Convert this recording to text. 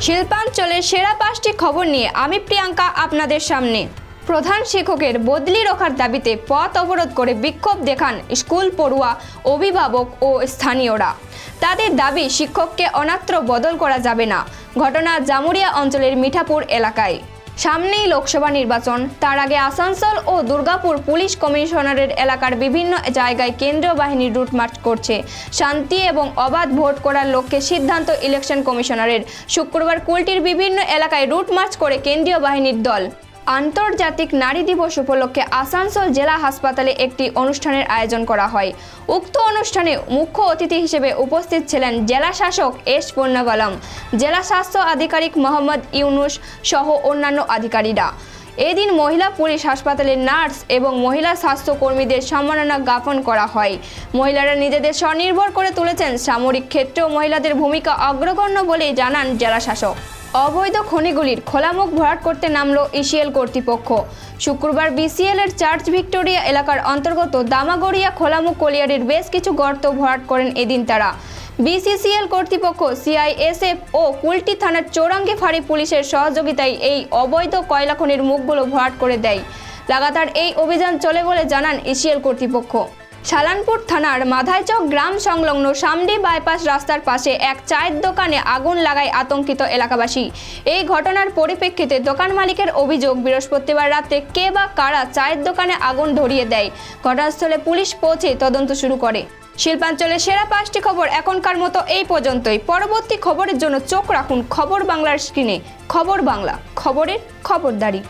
শিল্পাঞ্চলের সেরা 5টি খবর নিয়ে আমি প্রিয়াঙ্কা আপনাদের সামনে। প্রধান শিক্ষকের বদলি রোখার দাবিতে পথ অবরোধ করে বিক্ষোভ দেখান স্কুল পড়ুয়া, অভিভাবক ও স্থানীয়রা। তাদের দাবি শিক্ষককে অন্যত্র বদল করা যাবে না। ঘটনা জামুরিয়া অঞ্চলের মিঠাপুর এলাকায়। সামনেই লোকসভা নির্বাচন, তার আগে আসানসোল ও দুর্গাপুর পুলিশ কমিশনারের এলাকার বিভিন্ন জায়গায় কেন্দ্রীয় বাহিনীর রুট মার্চ করছে। শান্তি এবং অবাধ ভোট করার লক্ষ্যে সিদ্ধান্ত ইলেকশন কমিশনারের। শুক্রবার কুলটির বিভিন্ন এলাকায় রুট মার্চ করে কেন্দ্রীয় বাহিনীর দল। আন্তর্জাতিক নারী দিবস উপলক্ষে আসানসোল জেলা হাসপাতালে একটি অনুষ্ঠানের আয়োজন করা হয়। উক্ত অনুষ্ঠানে মুখ্য অতিথি হিসেবে উপস্থিত ছিলেন জেলা শাসক এস পূর্ণাবালাম, জেলা স্বাস্থ্য আধিকারিক মোহাম্মদ ইউনুস সহ অন্যান্য আধিকারিকরা। এদিন মহিলা পুলিশ হাসপাতালের নার্স এবং মহিলা স্বাস্থ্য কর্মীদের সম্মাননা জ্ঞাপন করা হয়। মহিলারা নিজেদের স্বনির্ভর করে তুলেছেন। সামরিক ক্ষেত্রেও মহিলাদের ভূমিকা অগ্রগণ্য বলেই জানান জেলা শাসক। অবৈধ খনিগুলির খোলামুখ ভরাট করতে নামল ইসিএল কর্তৃপক্ষ। শুক্রবার বিসিএল এর চার্চ ভিক্টোরিয়া এলাকার অন্তর্গত দামাগড়িয়া খোলামুখ কলিয়ারির বেশ কিছু গর্ত ভরাট করেন এদিন তারা। বিসিসিএল কর্তৃপক্ষ, সিআইএসএফ ও কুলটি থানার চৌরাঙ্গি ফাঁড়ি পুলিশের সহযোগিতায় এই অবৈধ কয়লা খনির মুখগুলো ভরাট করে দেয়। লাগাতার এই অভিযান চলে বলে জানান ইসিএল কর্তৃপক্ষ। সালানপুর থানার মাধাইচক গ্রাম সংলগ্ন সামডি বাইপাস রাস্তার পাশে এক চায়ের দোকানে আগুন লাগায় আতঙ্কিত এলাকাবাসী। এই ঘটনার পরিপ্রেক্ষিতে দোকান মালিকের অভিযোগ, বৃহস্পতিবার রাতে কে বা কারা চায়ের দোকানে আগুন ধরিয়ে দেয়। ঘটনাস্থলে পুলিশ পৌঁছে তদন্ত শুরু করে। শিল্পাঞ্চলের সেরা 5টি খবর এখনকার মতো এই পর্যন্তই। পরবর্তী খবরের জন্য চোখ রাখুন খবর বাংলার স্ক্রিনে। খবর বাংলা, খবরের খবরদারি।